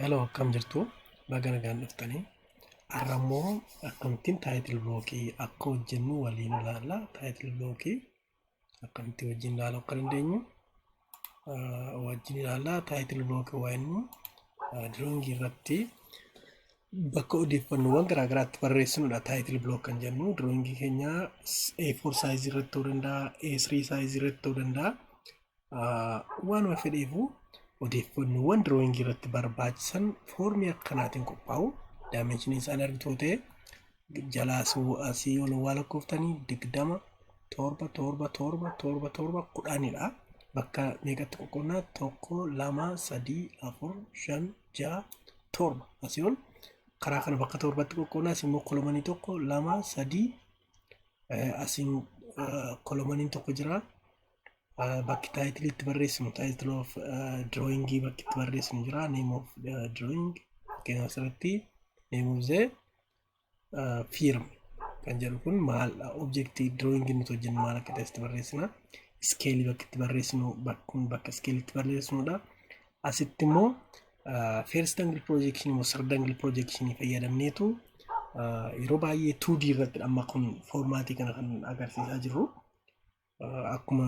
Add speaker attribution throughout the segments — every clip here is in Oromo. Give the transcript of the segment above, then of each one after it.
Speaker 1: Hello, akkam jirtu? Baga nagaan dhuftanii. Har'a immoo akkamittiin taayitil blookii akka hojjennu waliin ilaalla. Taayitil blookii akkamitti wajjin ilaaluu akka dandeenyu wajjin ilaalla. Taayitil blookii waa inni diroongii irratti bakka odeeffannoowwan garaagaraatti barreessinudha. Taayitil blook kan jennu diroongii keenya A4 saayizii irratti ta'uu danda'a, A3 saayizii irratti ta'uu danda'a. Waanuma fedheefu odeeffannoowwan diroongii irratti barbaachisan foormii akkanaatiin qophaa'u. Daamenshinii isaan argitu ta'e jalaa asii ol waa lakkoftanii 20 torba 10dha. Bakka meeqatti qoqqoodnaa 1 2 3 4 5 6 7 asii ol karaa kana bakka torbatti qoqqoodnaa asii immoo kolomanii 1 2 3 asiin kolomaniin tokko jira. Bakki taayitiliitti barreessinu title of drawingii bakki itti barreessinu jira. Name of drawing fakkeenyaaf asirratti name of the firm kan jedhu kun maal objectii drawingii nuti hojjennu maal akka ta'e itti barreessina. Skeelii bakki itti barreessinu bakka skeeliitti barreessinudha. Asitti immoo first angle projection immoo third angle projection fayyadamneetu yeroo baay'ee 2D irratti amma kun foormaatii kana kan agarsiisaa jirru. Akkuma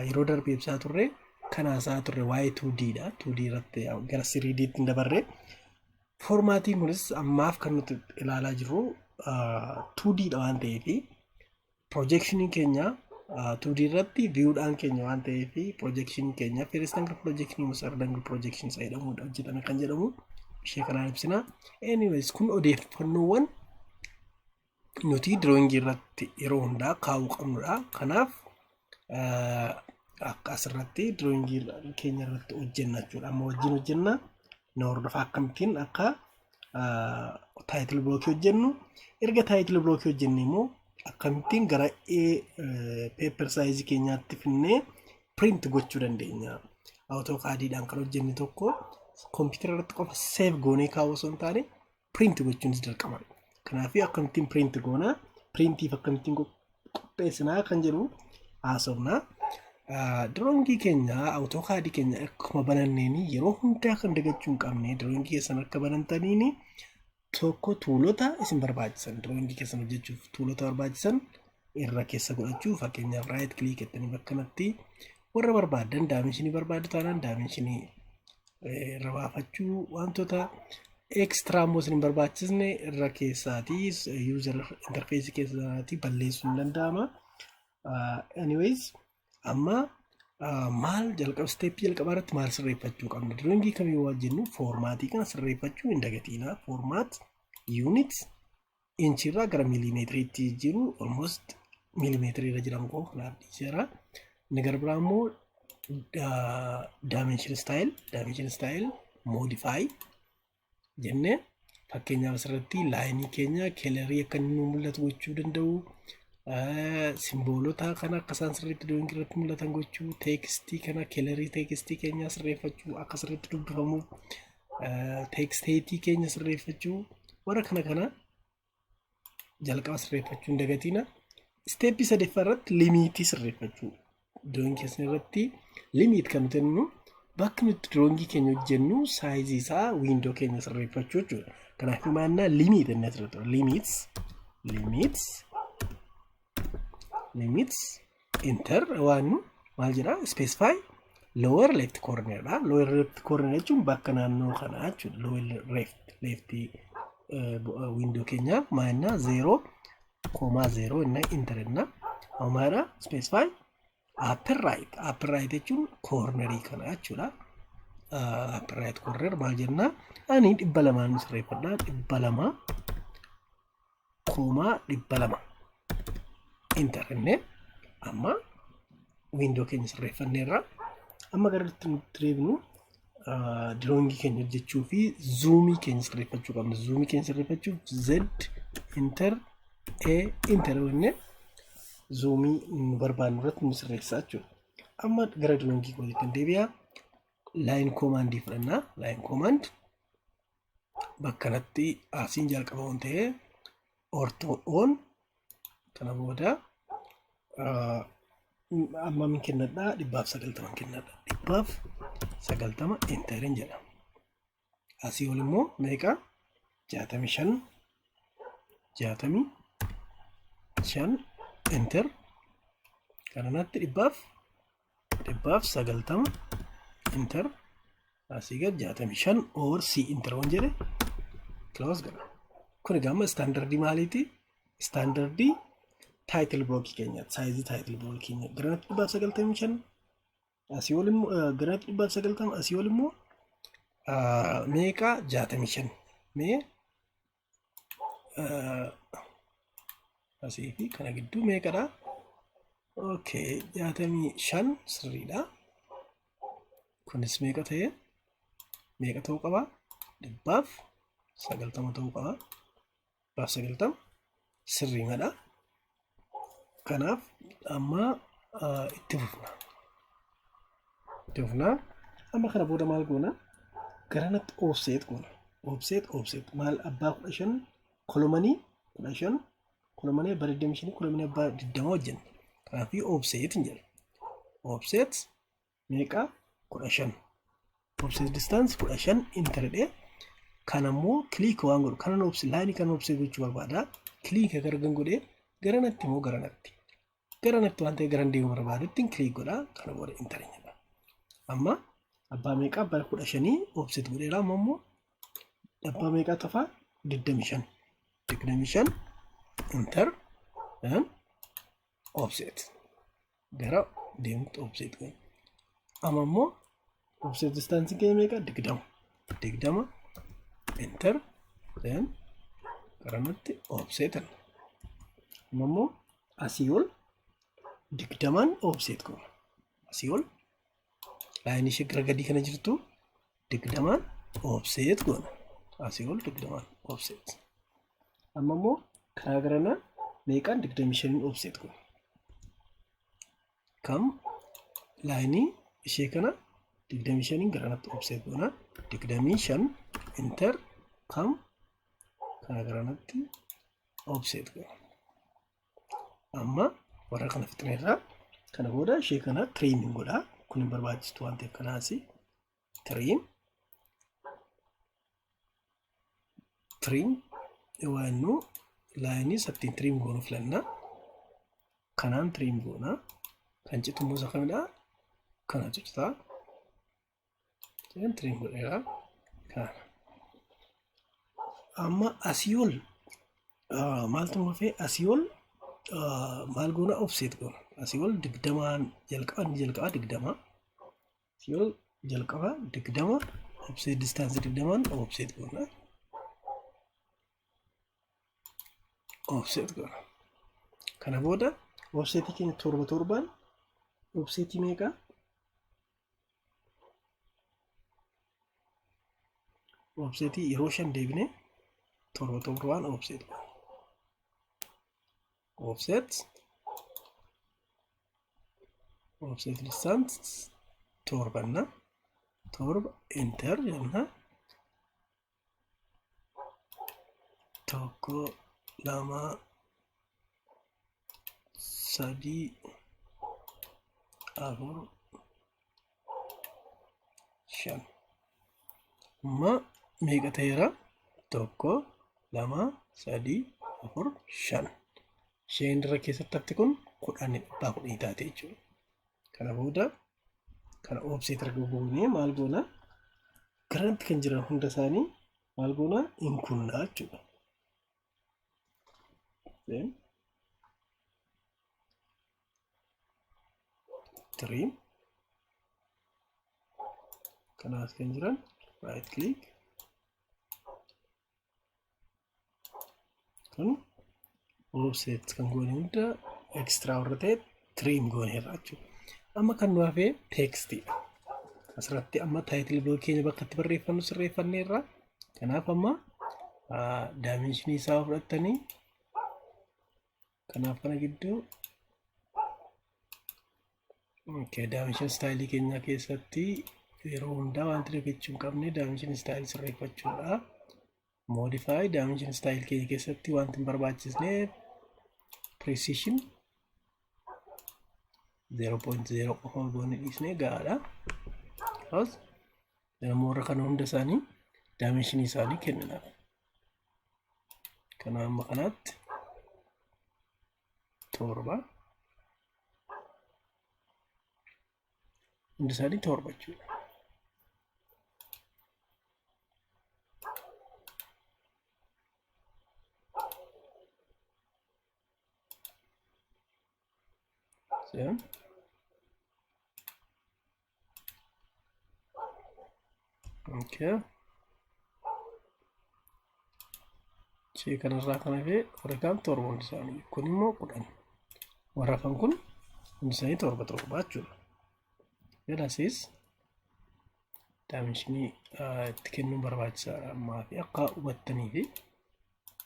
Speaker 1: yeroo darbe ibsaa turre kanaasaa turre waa'ee 2D dha. 2D irratti gara 3D'tti dabarre. Foormaatiin kunis ammaaf kan nuti ilaalaa jirru 2D dha waan ta'eef projectionii keenya 2D irratti viewdhaan keenya waan ta'eef projectionii keenya first angle projection third angle projection jedhamuudha hojjetame kan jedhamu ishee kanaan ibsina. Anyways kun odeeffannoowwan nuti diroongii irratti yeroo hundaa kaa'uu qabnudha. Kanaaf akka asirratti diroongii keenya irratti hojjenna jechuudha. Amma wajjin hojjenna na hordofaa akkamittiin akka taayitil blookii hojjennu. Erga taayitil blookii hojjenne immoo akkamittiin gara paper saayizii keenyaatti finnee print gochuu dandeenya. AutoCAD'dhaan kan hojjenne tokko kompiitara irratti qofa save goonee kaa'uu osoo hin taane print gochuunis dirqama. Kanaaf akkamittiin print goonaa, printiif akkamittiin qopheessinaa kan jedhu haasofnaa. Diroongii keenya AutoCAD keenya akkuma bananneen yeroo hundaa kan dagachuu hin qabne diroongii keessan akka banantaniin tokko tuulota isin barbaachisan diroongii keessan hojjechuuf tuulota barbaachisan irra keessa godhachuu. Fakkeenyaaf right click jettanii bakka kanatti warra barbaadan daamenshinii barbaadu taanaan daamenshinii irra baafachuu, wantoota extra immoo isin barbaachisne irra keessaatii user interface keessaatii balleessuun danda'ama. Anyways amma maal jalqaba step jalqaba irratti maal sirreeffachuu qabna? Diroongii kamiyyuu wajjinnu foormaatii kana sirreeffachuu hin dagatiina. Foormaat unit inchirraa gara miilimeetiriitti jiru almost miilimeetirii irra jiran koo kanaaf dhiiseera. Nagar biraa immoo dimension style modify jennee fakkeenyaaf asirratti laayinii keenya keelerii akka inni mul'atu gochuu danda'u. Simboolota kana akka isaan sirriitti diroongii irratti mul'atan gochuu, teekstii kana keelerii teekstii keenya sirreeffachuu akka sirriitti dubbifamu, teeksteetii keenya sirreeffachuu, warra kana jalqaba sirreeffachuu hin dagatiina. Steeppii sadaffaa irratti limiitii sirreeffachuu. Diroongii keessan irratti limiit kan nuti jennu bakki nuti diroongii keenya hojjennu saayizii isaa wiindoo keenya sirreeffachuu jechuudha. Kanaaf maannaa limiit inni asirratti limits enter waan maal jedha specify lower left corner dha. Lower left corner jechuun bakka naannoo kanaa jechuudha. Lower left window keenya maannaa 0,0 inna enter inna amaara specify upper right jechuun cornerii kanaa jechuudha. Upper right corner maal jenna ani 200 sirreeffadha. 200,200 internet amma window keenya sirreeffanneerra. Amma garatti nuti deebinu diroongii keenya hojjechuu fi zoomii keenya sirreeffachuu qabna. Zoomii keenya sirreeffachuuf Z enter wenne zoomii nu barbaannu irratti nu sirreessaa jechuudha. Amma gara diroongii kootiitti deebi'aa. Line command fudhannaa. Line command bakka kanatti asiin jalqaba waan ta'e ortho on kana booda amma min kennadha 190 kennadha. 190 enterin jedha. asii ol immoo meeqa 65 enter kanatti 90 enter asii gad 65 or c enter waan jedhe close godha. Kun gamma standardii maaliiti? Standardii title block keenya size title block keenya garanatti 95 asii ol immoo garanatti 90 asii ol immoo meeqa 65 mee asii fi kana gidduu meeqadha? Okay 65 sirriidha. Kunis meeqa ta'e? Meeqa ta'uu qaba? 90 ta'uu qaba. 90 sirriidha. Kanaaf amma itti fufna. Amma kana booda maal goona? Garanatti offset goona. Offset maal abbaa 15 kolomanii 15 kolomanii abbaa 25 kolomanii abbaa 20 wajjin. Kanaaf offset hin jedhu. Offset meeqa? 15. Offset distance 15 interdhe. Kanammoo click waan godhu kana line kan offset gochuu barbaada. Click gargan godhee garanatti moo garanatti waan ta'e garan deemu barbaadetti click godha. Kana booda enter jedha. Amma abbaa meeqa? Abbaa 15 offset godheera. Amma immoo abbaa meeqa tafa? 25 enter and offset gara deemtu offset godha. Amma immoo offset distance keenya meeqa? 20 enter then garanatti offset. Amma immoo asii ol 20 offset godha. Asii ol line ishee gara gadii kana jirtu 20 offset godha. Asii ol 20 offset. Amma immoo karaa garana meeqaan 25 offset godha. Kam line ishee kana 25 garanatti offset godha. 25 enter kam karaa garanatti offset godha. Amma warra kana fixneerra kana booda ishee kana trimming godha. Kun hin barbaachistu waan ta'eef kanaasi trim waannu laayinii sattiin trim goonu filanna. Kanaan trim goona. Kan citu immoo isa kamidha? Kana citaa. Trim godheera. Kana. Amma asii ol maaltu hafee asii ol maal goona? Offset goona. Asii ol 20 jalqaba 20 asii ol jalqaba 20 offset distance 20 offset goona. Offset goona. Kana booda offset keenya 7 offset meeqa? Offset yeroo 5 deebine 7 offset goona. Offset distance 7 enter jenna. 1 2 3 4 5 amma meeqa ta'eera? 1 2 3 4 5 isheen irra keessatti hafte kun 10 taate jechuudha. Kana booda kana offset erga goonee maal goona? Garanatti kan jiran hunda isaanii maal goona? Inkunnaa jechuudha. Trim kanaas kan jiran right click kan offset kan goone hunda extra warra ta'e trim gooneerra jechuudha. Amma kan nu hafee textidha. Asirratti amma title block keenya bakka itti barreeffannu sirreeffanneerra. Kanaaf amma dimension isaa fudhattanii kanaaf kana gidduu dimension style keenya keessatti yeroo hundaa wanti dhagachuu hin qabne dimension style sirreeffachuudha. Modify dimension style keenya keessatti wanti hin barbaachisne precision 0.0 qofa goone dhiisne gaadha. Namoota kana hunda isaanii dimension isaanii kenninaaf. Kana amma kanaatti torba hundi isaanii torba jechuudha. Okay. Ishee kanarraa kan hafe waraqaan torba hundi isaanii kun immoo 10. Waraqaan kun hundi isaanii torba jechuudha. Jedhasiis dimensionii itti kennuun barbaachisaadha ammaa fi akka hubattanii fi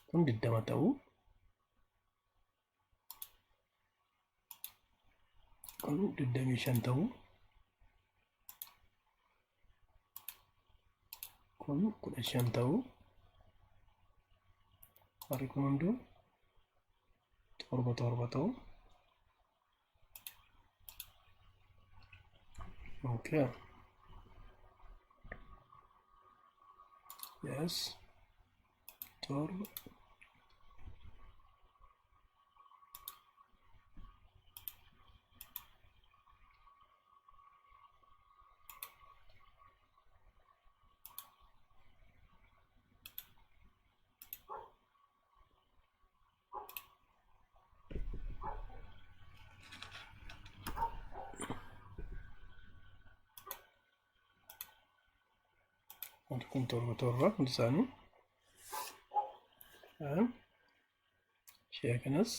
Speaker 1: kun 20 ta'uu kun 25 ta'uu kun 15 ta'uu warri kun hunduu torba ta'uu. Okay. Yes. Torba. Kun torba hundi isaanii. Ishee kanas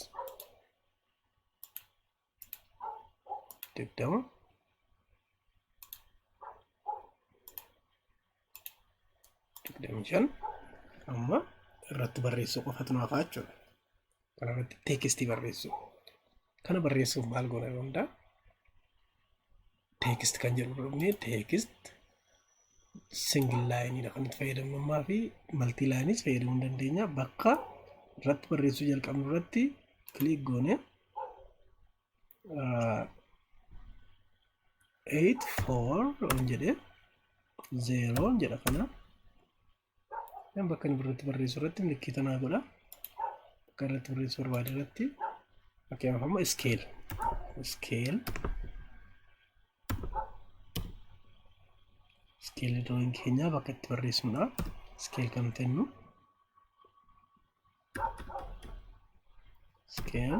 Speaker 1: 20 25 amma irratti barreessuu qofatu naaf jechuudha. Kana irratti teekstii barreessuu. Kana barreessuuf maal goona hunda teekst kan jedhu teekst single line kan itti fayyadamnummaa fi multi lines fayyadamuu dandeenya. Bakka irratti barreessuu jalqabnu irratti click goone 8 4 on jedhe 0 jedha kana. Yan bakka inni irratti barreessuu irratti milikkita naa godha. Bakka irratti barreessuu barbaade irratti fakkeenyaaf amma scale drawing keenya bakka itti barreessudha. Scale kan tennu scale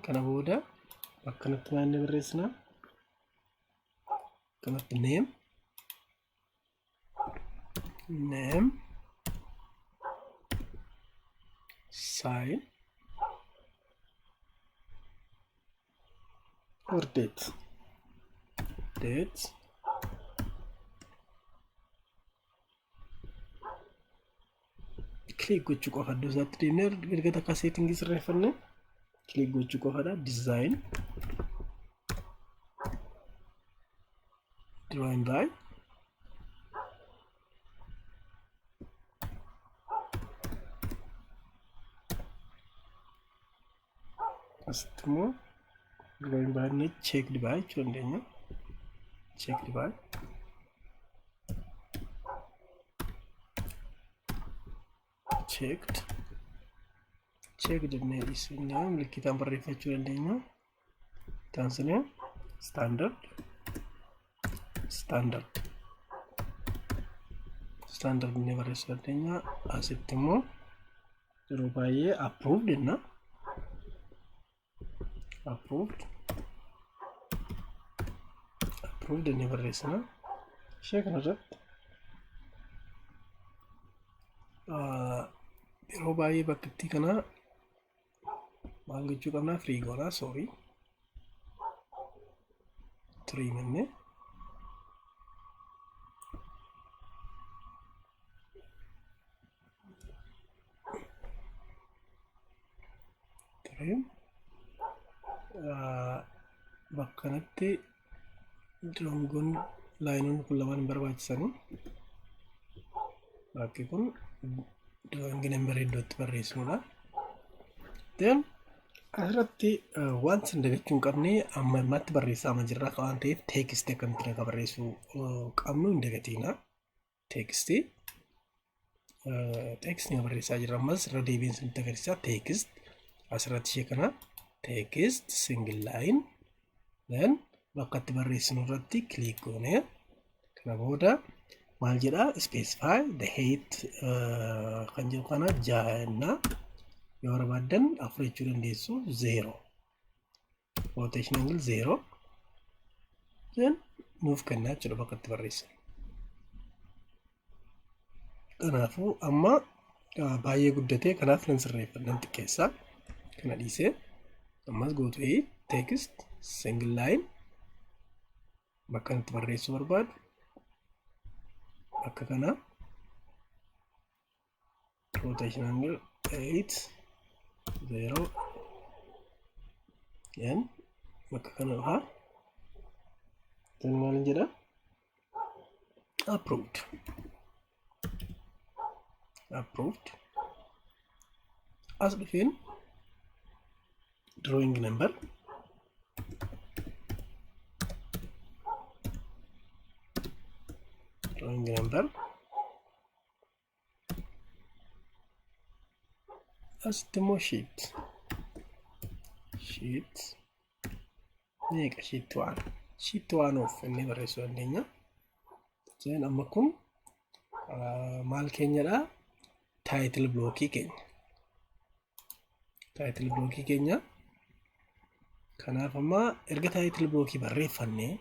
Speaker 1: kana booda bakka kanatti maanne barreessina. Kanatti name sign or date click gochuu qofa iddoo isaatti deemnee erga takka seetingii sirreeffanne click gochuu qofadha. Design drawing by customer drawing by ni checked by chondenya checked by checked ne isna milikitaan barreeffachuu dandeenya. Taasisne standard ne barreessuu dandeenya. Asitti immoo yeroo baay'ee approved jenna. Approved ne barreessina. Ishee kanarratti yeroo baay'ee bakka itti kana maal gochuu qabna? Free goona. Sorry, trim inni trim bakka kanatti drongoon laayinoon kun lamaan hin barbaachisanii. Bakki kun drongi nambaree iddootti barreessinudha. Then asirratti wanti sin dagachuu hin qabne amma ammatti barreessaa jirra waan ta'eef teekstii akkamitti akka barreessuu qabnu hin dagatiina. Teekstii barreessaa jirra ammas irra deebiin sinitti agarsiisa. Teekst asirratti ishee kana teekst single line then bakka itti barreessinu irratti kiliik goone kana booda maal jedha specify the height kan jedhu kana jaanna yoo barbaadan afur jechuu dandeessu 0 rotation angle 0 then nuuf kennaa jechuudha bakka itti barreessan. Kanaafuu amma baay'ee guddatee kanaaf nan sirreeffadha nan xiqqeessa kana dhiisee ammas gootu text single line bakka itti barreessuu barbaadu bakka kana rotation angle 8 0 then bakka kana dhufaa then maal jedha approved as dhufeen drawing number as demo sheet meeqa sheet 1 of inni barreessuu dandeenya. Then amma kun maal keenyadha title blockii keenya kanaaf amma erga title blockii barreeffannee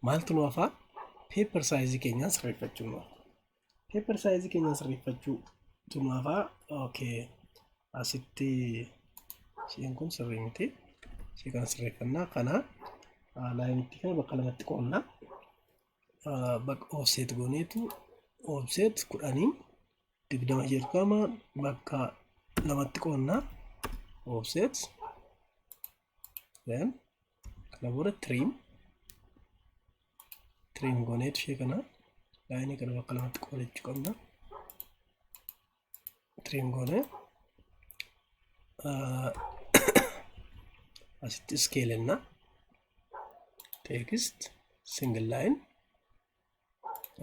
Speaker 1: maaltu nu hafa paper size keenya sirreeffachuu nu hafa. Paper size keenya sirreeffachuutu nu hafa. Okay, asitti isheen kun sirrii miti. Ishee kana sirreeffannaa kana laayinitti kana bakka lamatti qoonna bakka offset gooneetu offset 10 digdama jedhama bakka lamatti qoonna offset then kana booda trim gooneetu ishee kana laayinii kana bakka lamatti qoodachuu qabna. Trim goonee asitti scale enna text single line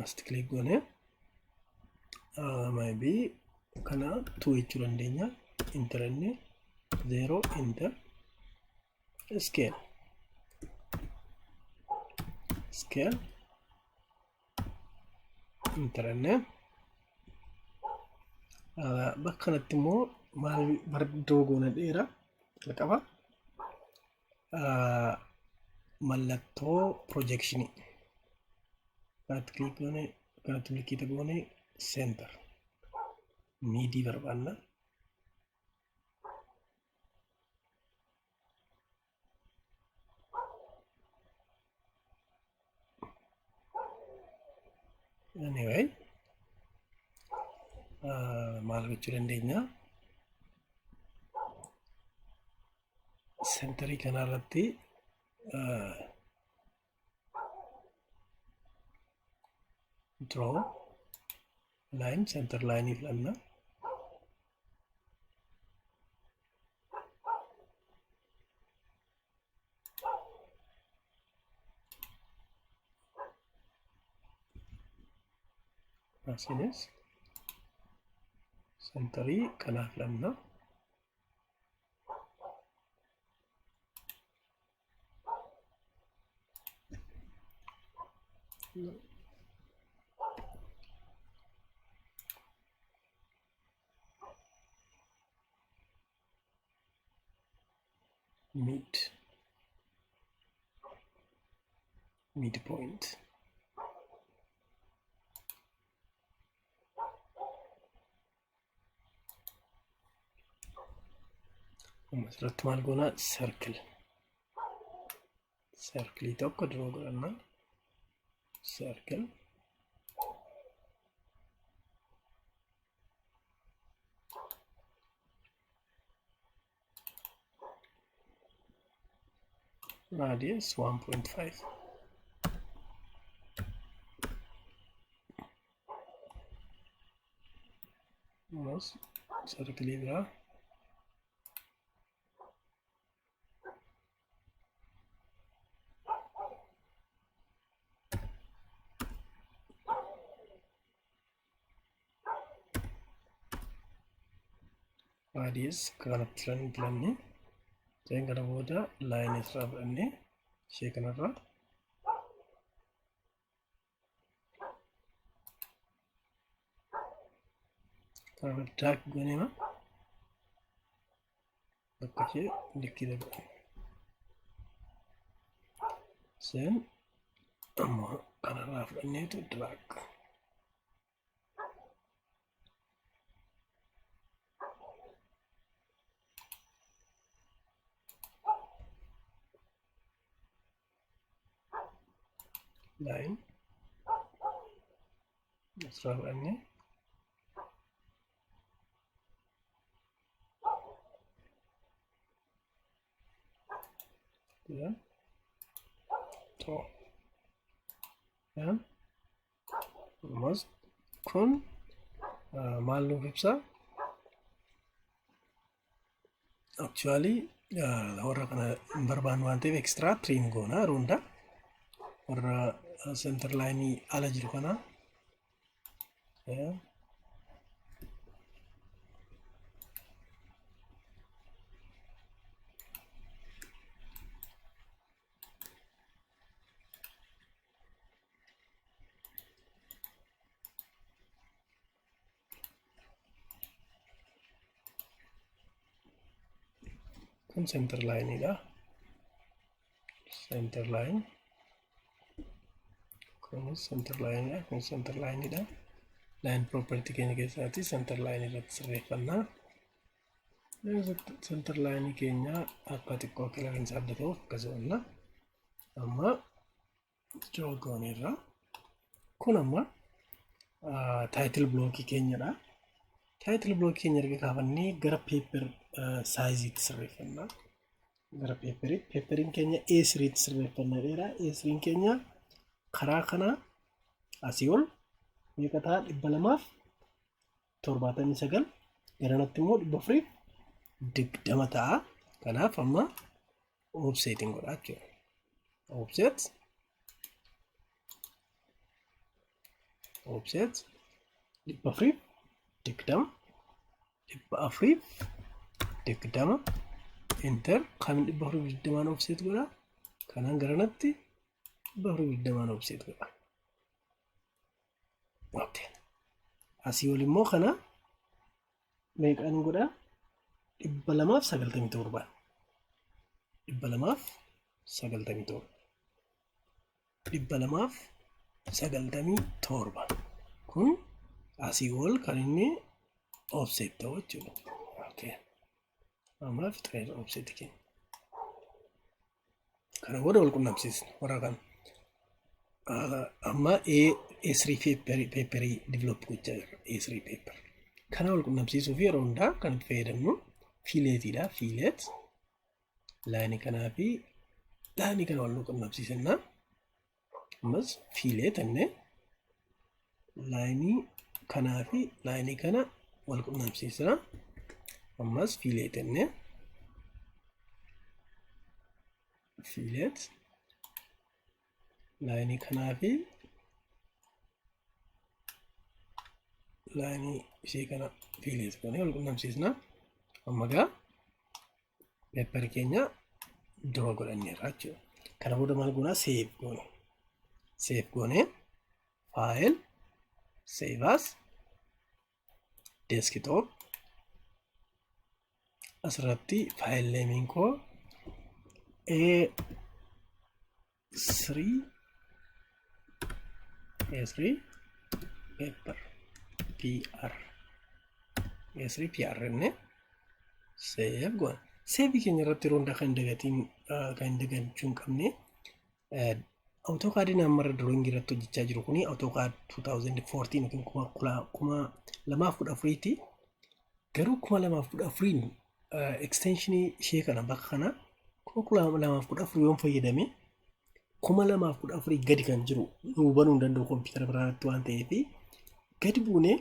Speaker 1: asitti click goonee maybe kana 2 jechuu dandeenya. Enter enne 0 enter scale enter enne bakka kanatti immoo maal bardoo goona dheera qaba mallattoo projection kanatti click goone kanatti milkiita goone center midi barbaanna. Anyway maal gochuu dandeenya centerii kana irratti draw line center line filanna. Asinis centerii kana filanna. Midpoint asirratti maal goona circle tokko draw godhanna. Circle radius 1.5 circle bira radius kanatti filanne then kana booda line irraa fudhanne ishee kanarraa kana dark goonee bakka ishee likkita godhe then ammoo kanarraa fudhanneetu drag line asirraa fudhanne yeah so yeah almost kun maal nuuf ibsa actually warra kana hin barbaannu waan ta'eef extra trim goona runda warra center line ala jiru kana yeah kun center line ida center line kun center line ida kun center line ida line property keenya keessatti center line irratti sirreeffannaa center line keenya akka xiqqoo clearance adda ta'uuf akkasuma amma jogoon irra kun amma title block keenyadha title block keenya erga kaafannee gara paper size itti sirreeffannaa gara paperin keenya A3 itti sirreeffannaa dheera A3 keenya karaa kana asii ol meeqa ta'a 279 garanatti immoo 420 ta'a kanaaf amma offsetting godha jechuudha offset 420 enter kamin 420 offset godha kanaan garanatti 420 offset godha okay asii ol immoo kana meeqaan godha 297 kun asii ol kan inni offset ta'u jechuudha okay amma fixee offset keenya kana booda wal qunnamsiisna warra kan amma A3 paper develop gochaa jirra A3 paper kana wal qunnamsiisuu fi yeroo hundaa kan fayyadamnu fileetiidha fileet line kanaa fi line kana wal qunnamsiisna ammas fileet enne line kanaa fi line kana wal qunnamsiisna ammas fileet enne fileet line kanaa fi line ishee kana fileet goonee wal qunnamsiisna amma gaa paper keenya dura godhanneerra jechuudha kana booda maal goona save goone file save as desktop asirratti file naming koo A3 paper PR enne save goone save keenya irratti ronda kan dagachuun qabne AutoCAD namarra drawing irratti hojjechaa jiru kuni AutoCAD 2014 yookiin 2014 ti garuu 2014 extension ishee kana bakka kana 2014 yoon fayyadame 2014 gadi kan jiru hubanuu hin danda'u kompiitara biraatti waan ta'eef gadi buune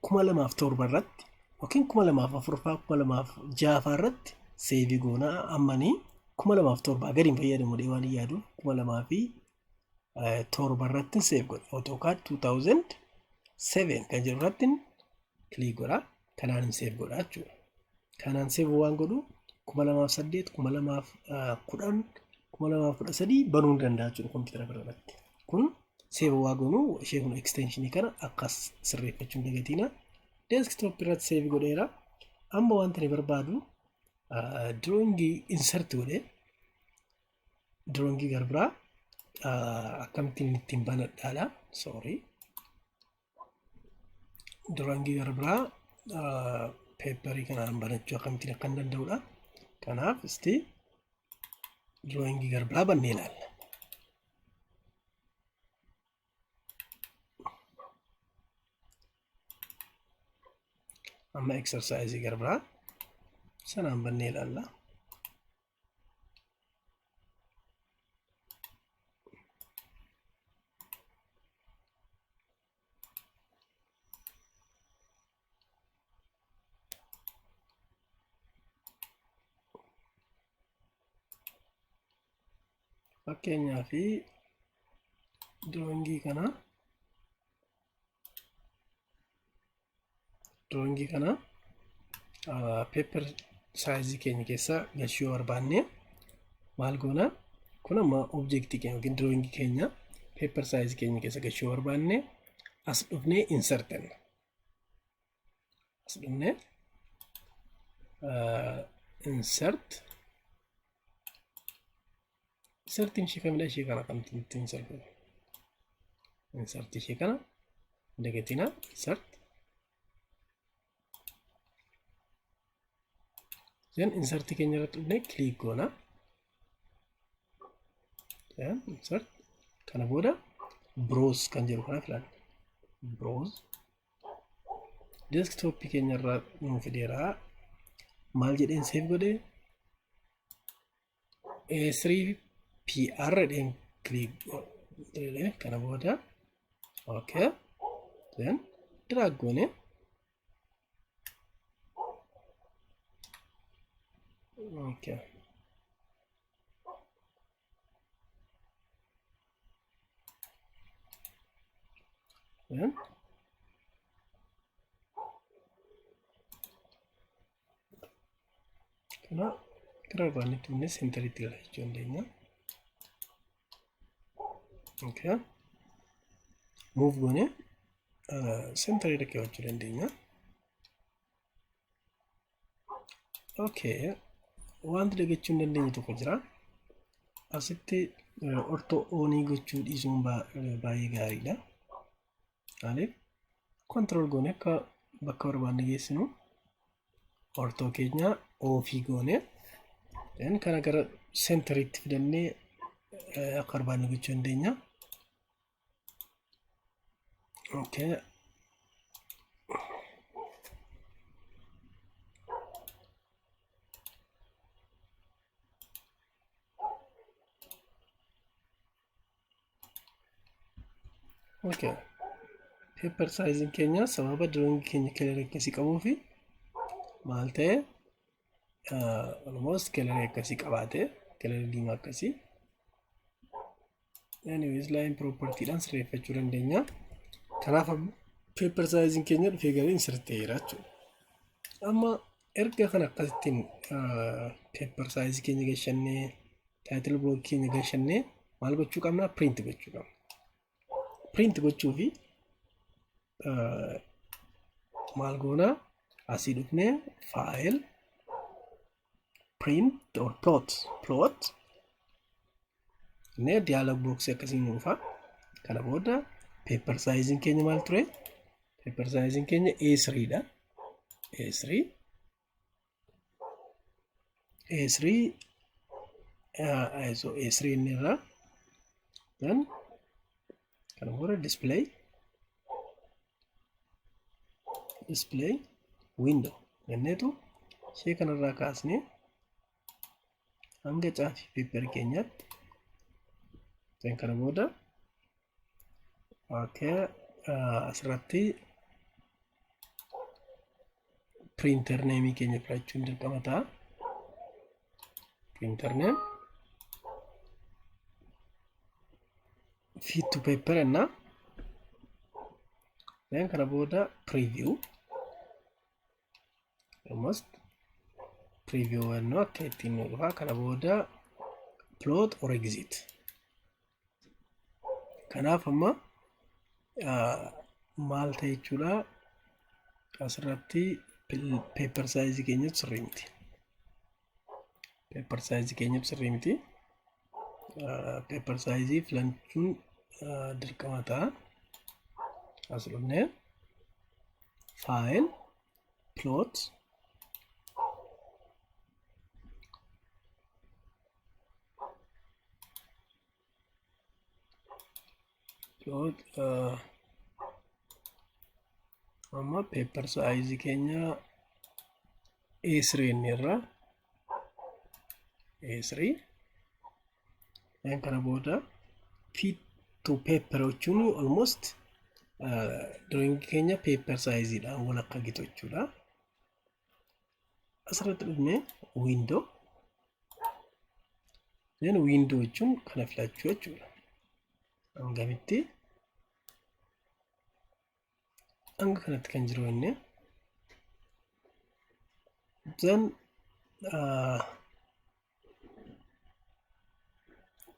Speaker 1: 2007 irratti yookiin 2004 2006 irratti save goona ammanii 2007 gadi hin fayyadamu waan yaadu 2007 irratti save godha AutoCAD 2007 kan jiru irratti click godha kanaan save godha jechuudha Kanaan seef waan godhu 2008, 2010, 2013 banuu ni danda'a jechuudha kompiitara birarratti. Kun seef waa godhu ishee kun ekstenshinii kana akkas sirreeffachuu hin dagatiina. Deeskitoop irratti seef godheera. Amma wanta ni barbaadu diroongii insert godhee diroongii garbiraa akkamittiin ittiin banadhaadha. Sorry. Diroongii garbiraa peepparii kanaan banachuu akkamittiin akka hin danda'udha. Kanaaf isti diroongii garbiraa bannee ilaalla. Amma exersaayizii garbiraa sanaan bannee ilaalla. Fakkeenyaaf diroongii kana paper saayizii keenya keessa galchuu barbaanne maal goona? Kun amma objektii keenya yookiin diroongii keenya paper saayizii keenya keessa galchuu barbaanne as dhufnee insert jenna. As dhufnee insertiin ishee kamidha? Ishee kana kamtti insert ishee kana dagatina insert then insert keenya irratti dhufnee click goona. Then insert kana booda browse kan jedhu kana filanna. Browse desktop keenya irraa nu fideera. Maal jedheen save godhee A3PR jedheen click godhee kana booda okay then drag goone. Okay. Then kana karaa barbaannetti dhufnee seentariitti galchuu dandeenya. Okay. Move goone seentarii dhaqee hojjechuu dandeenya. Okay. Wanti dagachuu hin dandeenye tokko jira. Asitti ortoo oonii gochuu dhiisuun baay'ee gaariidha. Maaliif control goone akka bakka barbaanne geessinu ortoo keenya ofii goone kana gara seentariitti fidannee akka barbaanne gochuu dandeenya. Okay. Okay. Paper sizing keenya sababa diroongii keenya kaleera akkasii qabuu fi maal ta'e almost kaleera akkasii qabaate kaleera diimaa akkasii. Anyways line property dhaan sirreeffachuu dandeenya. Kanaaf paper sizing keenya dhufee garee insert ta'eera jechuudha. Amma erga kan akkasittiin paper size keenya galchannee title block keenya galchannee maal gochuu qabna? Print gochuu qabna. Print gochuu fi maal goona? Asii dhufnee file print or plot ne dialog box akkasiin dhufa. Kana booda paper sizing keenya maal ture? Paper sizing keenya A3 dha. A3 inni irraa then kana booda display window jenneetu ishee kanarraa kaasnee hanga caafi paper keenyaatti then kana booda okay asirratti printer name keenya filachuun dirqama ta'a. Printer name fit to paper enna then kana booda preview almost preview no akka ittiin nu dhufa kana booda plot or exit kanaaf amma maal ta'e jechuudha asirratti paper size keenya sirrii miti paper size keenya sirrii miti paper size filanchuun dirqama ta'a as dhufnee file plot amma paper size keenya A3 irra A3 dan kana booda fit to paper jechuun almost drawing keenya paper size dha wala akka gitu jechuudha asirratti dhufne window then window jechuun kana filachuu jechuudha angamitti anga kanatti kan jiru inni then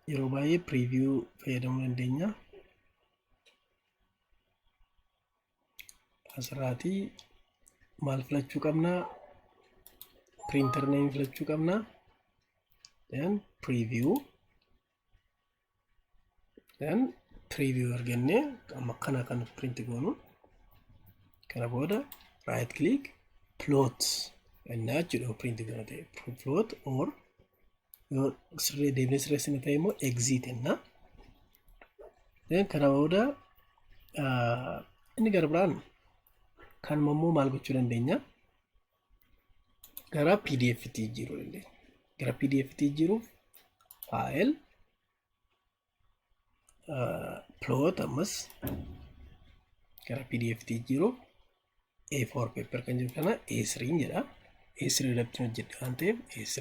Speaker 1: yeroo baay'ee preview fayyadamuu dandeenya asirratti maal filachuu qabna printer name filachuu qabna then preview arganne amma kana kan print goonu kana booda right click plot and now print goonate plot or sirrii deemnee sirreessine ta'e immoo exit enna then kana booda inni gara biraan kan immoo maal gochuu dandeenya gara pdf tti jijjiiruu dandeenya gara pdf tti jijjiiruuf file plot ammas gara pdf tti jijjiiruuf A4 paper kan jiru kana A3 jedha A3 irratti hojjedhe waan ta'eef A3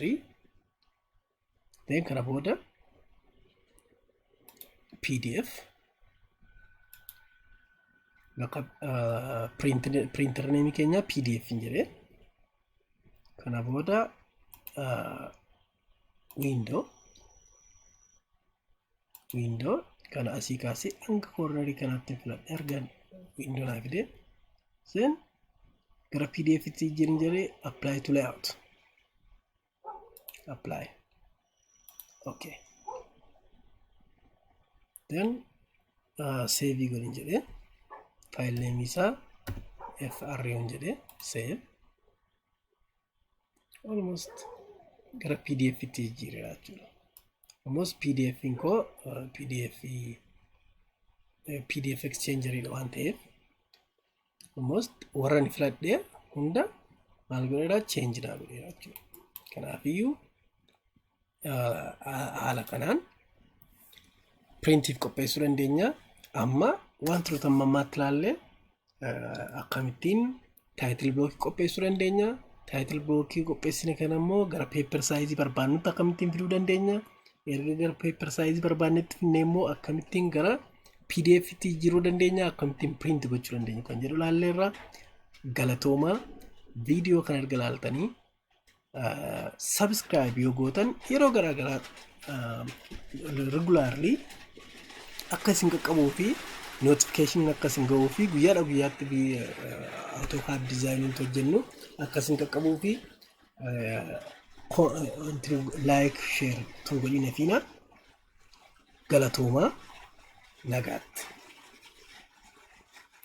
Speaker 1: then kana booda PDF bakka printer name keenya PDF hin jedhe kana booda window kana asii kaasee hanga cornerii kanatti filadhe argan window naa fide then gara PDF tti jirin jedhe apply to layout apply okay then save godhin jedhe file name isa fr yon jedhe save almost gara PDF tti jira jechuudha almost PDF inko PDF exchanger ila waan ta'eef almost warran fladhe hunda maal godheera change dha godheera jechuudha kanaaf iyyuu haala kanaan printiif qopheessuu dandeenya amma wantoota ammaatti ilaalle akkamittiin title block qopheessuu dandeenya title block qopheessine kana immoo gara paper size barbaannutti akkamittiin fiduu dandeenya erga gara paper size barbaannetti finne immoo akkamittiin gara PDF tti jiruu dandeenya akkamittiin print gochuu dandeenya kan jedhu ilaalleerra galatooma video kana erga ilaaltanii subscribe yoo gootan yeroo garaagaraa regularly akka isin qaqqabuu fi notification akka isin ga'uu fi guyyaadha guyyaatti AutoCAD design hojjennu akka isin qaqqabuu fi like share tun godhina fiina galatooma nagaatti